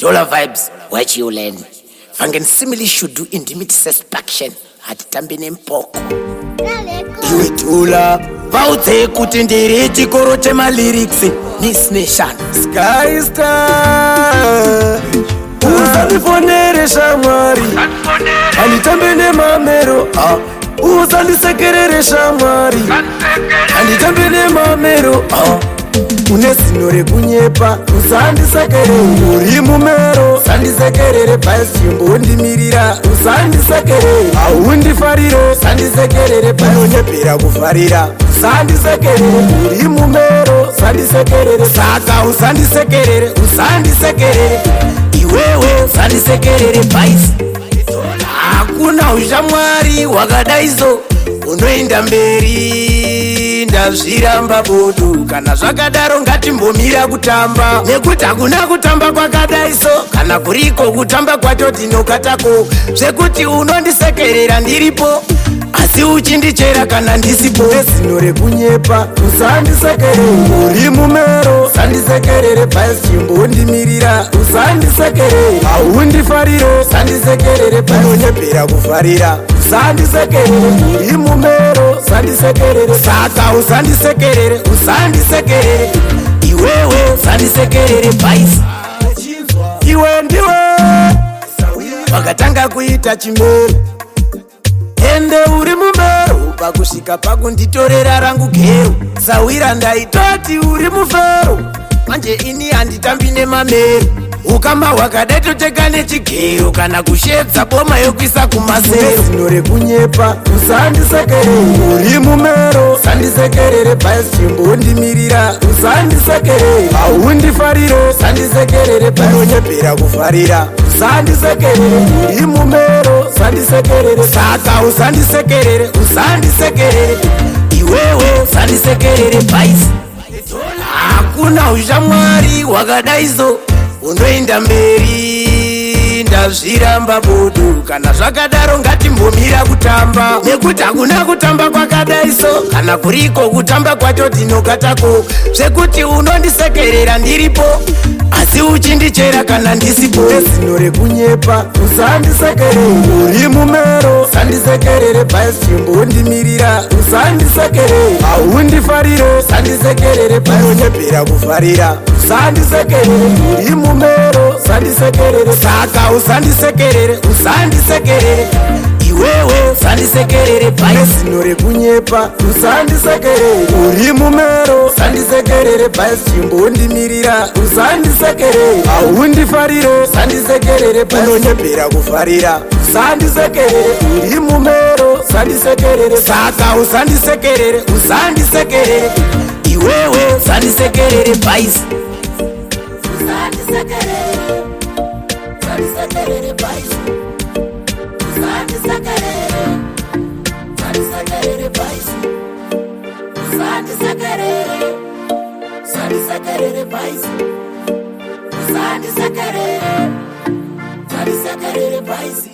Dollar vibes, what you learn. Fangen simile should do intimate satisfaction. Hatitambe nempoko. Iwe tula. Vaudze kuti ndiri chikoro chema lyrics. Miss Nation. Sky Star. Usandifonere shamwari. Hatitambe nemamero. Usandisekerere shamwari. Hatitambe nemamero. Une zino rekunyepa usandisekerere uri mumero usandisekerere pasimbo undimirira usandisekerere aundifarire usandisekerere panonyepera kufarira usandisekerere uri mumero usandisekerere saka usandisekerere iwewe usandisekerere paisi hakuna ushamwari wakadaizo unoenda mberi ndazviramba bodu kana zvakadaro ngatimbomira kutamba nekuti hakuna kutamba kwakadaiso kana kuriko kutamba kwacho tinokatako zvekuti unondisekerera ndiripo asi uchindichera kana ndisipo zino rekunyepa usandisekerere uri mumero usandisekerere pasimbo undimirira usandisekerere aundifarire usandisekerere panonyepera kufarira usandisekerere uri mumero usandisekerere saka usandisekerere iwewe usandisekerere paisi iwe ndiwe wakatanga kuita chimero ende uri mumero pakusvika pakunditorera rangu gero sawira ndaitoti uri mufero manje ini handitambi nemamero ukama hwakadaitoteka nechigero kana kushedza boma yokuisa kumasero zino rekunyepa usandisekerere uri mumero usandisekerere pasimbo undimirira usandisekerere aundifarire usandisekerere panonyepera kufarira usandisekerere uri mumero usandisekerere saka usandisekerere iwewe usandisekerere paisi hakuna ushamwari wakadaizo unoenda mberi ndazviramba bodu kana zvakadaro ngatimbomira kutamba nekuti hakuna kutamba kwakadaiso kana kuriko kutamba kwacho tinokatako zvekuti unondisekerera ndiripo asi uchindichera kana ndisipo zino rekunyepa usandisekerere uri mumero usandisekerere pasimbo undimirira usandisekerere aundifarire usandisekerere panonyepera kufarira usandisekerere uri mumero usandisekerere saka usandisekerere iwewe usandisekerere paisino rekunyepa usandisekerere uri mumero usandisekerere pasimbo undimirira usandisekerere aundifarire usandisekerere panonyepera kufarira usandisekerere uri mumero usandisekerere saka usandisekerere iwewe usandisekerere paisi usandisekerere paisi usandisekerere paisi usandisekerere paisi usandisekerere paisi